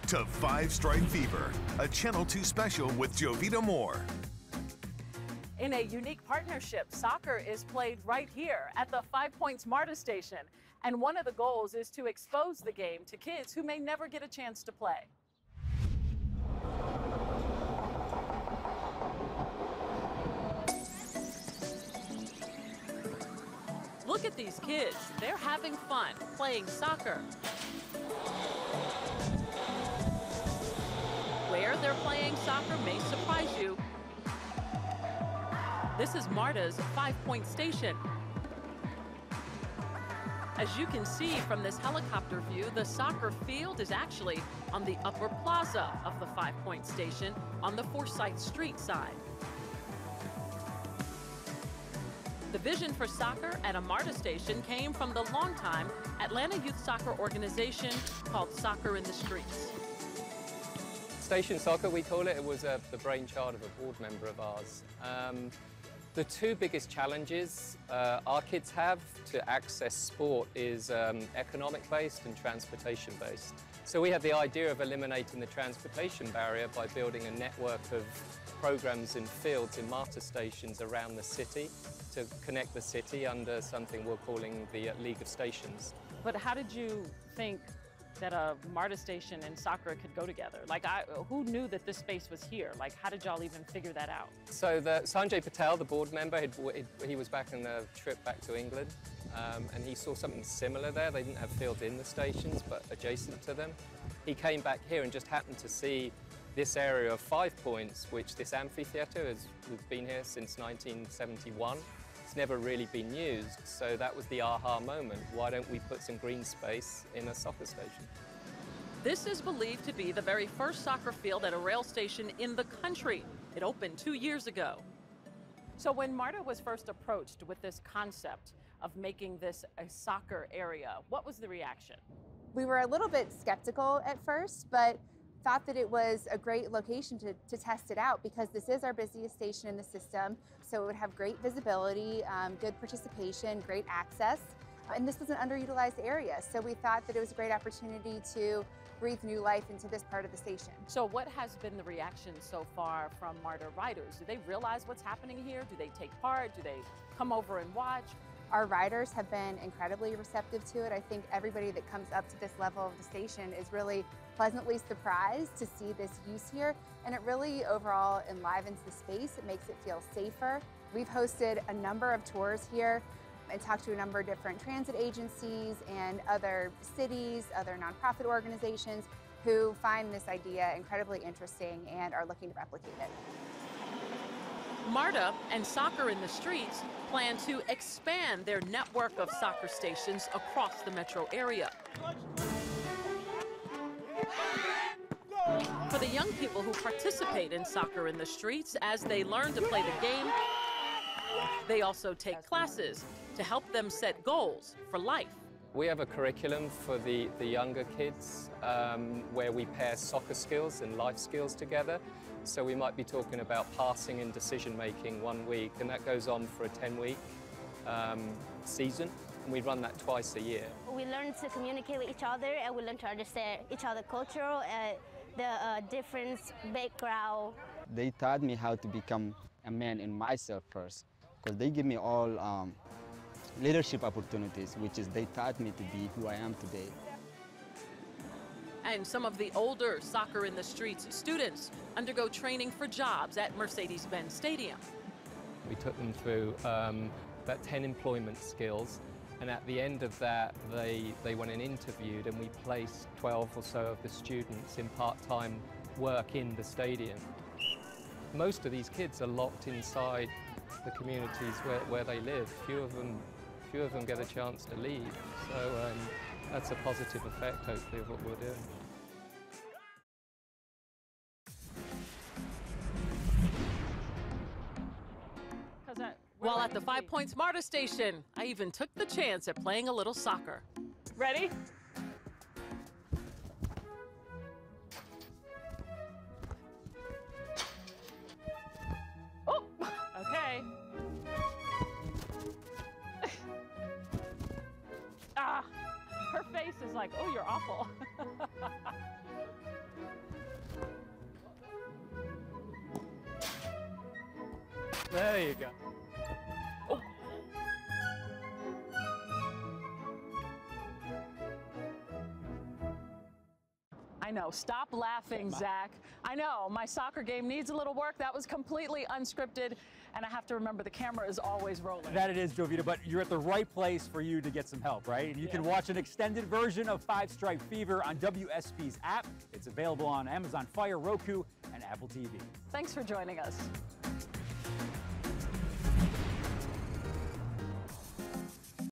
to Five Stripe Fever, a Channel 2 special with Jovita Moore. In a unique partnership, soccer is played right here at the 5 Points MARTA station. And one of the goals is to expose the game to kids who may never get a chance to play. Look at these kids. They're having fun playing soccer. Where they're playing soccer may surprise you. This is MARTA's 5 Point station. As you can see from this helicopter view, the soccer field is actually on the upper plaza of the 5 Point station on the Forsyth Street side. The vision for soccer at a MARTA station came from the longtime Atlanta youth soccer organization called Soccer in the Streets. Station Soccer, we call it. It was the brainchild of a board member of ours. The two biggest challenges our kids have to access sport is economic-based and transportation-based. So we had the idea of eliminating the transportation barrier by building a network of programs in fields in MARTA stations around the city to connect the city under something we're calling the League of Stations. But how did you think that a MARTA station and soccer could go together? Like, who knew that this space was here? Like, how did y'all even figure that out? So Sanjay Patel, the board member, he was back on a trip back to England, and he saw something similar there. They didn't have fields in the stations, but adjacent to them. He came back here and just happened to see this area of 5 Points, which this amphitheatre we've been here since 1971. It's never really been used, so that was the aha moment. Why don't we put some green space in a soccer station? This is believed to be the very first soccer field at a rail station in the country. It opened 2 years ago. So when MARTA was first approached with this concept of making this a soccer area, what was the reaction? We were a little bit skeptical at first, but thought that it was a great location to test it out because this is our busiest station in the system, so it would have great visibility, good participation, great access, and this was an underutilized area, so we thought that it was a great opportunity to breathe new life into this part of the station. So what has been the reaction so far from MARTA riders? Do they realize what's happening here? Do they take part? Do they come over and watch? Our riders have been incredibly receptive to it. I think everybody that comes up to this level of the station is really pleasantly surprised to see this use here, and it really overall enlivens the space. It makes it feel safer. We've hosted a number of tours here and talked to a number of different transit agencies and other cities, other nonprofit organizations who find this idea incredibly interesting and are looking to replicate it. MARTA and Soccer in the Streets plan to expand their network of soccer stations across the metro area. For the young people who participate in Soccer in the Streets, as they learn to play the game, they also take classes to help them set goals for life. We have a curriculum for the younger kids where we pair soccer skills and life skills together. So we might be talking about passing and decision-making 1 week, and that goes on for a 10-week season, and we run that twice a year. We learn to communicate with each other, and we learn to understand each other's cultural, the different background. They taught me how to become a man in myself first, because they give me all leadership opportunities, which is they taught me to be who I am today. And some of the older Soccer in the Streets students undergo training for jobs at Mercedes-Benz Stadium. We took them through about 10 employment skills, and at the end of that they went and interviewed, and we placed 12 or so of the students in part-time work in the stadium. Most of these kids are locked inside the communities where they live. Few of them get a chance to leave, so that's a positive effect, hopefully, of what we're doing. While at the 5 Points MARTA station, I even took the chance at playing a little soccer. Ready? Oh, okay. Her face is like, oh, you're awful. There you go. Oh. I know. Stop laughing, Zach. I know. My soccer game needs a little work. That was completely unscripted, and I have to remember the camera is always rolling. That it is, Jovita, but you're at the right place for you to get some help, right? And you can watch an extended version of Five Stripe Fever on WSB's app. It's available on Amazon Fire, Roku, and Apple TV. Thanks for joining us.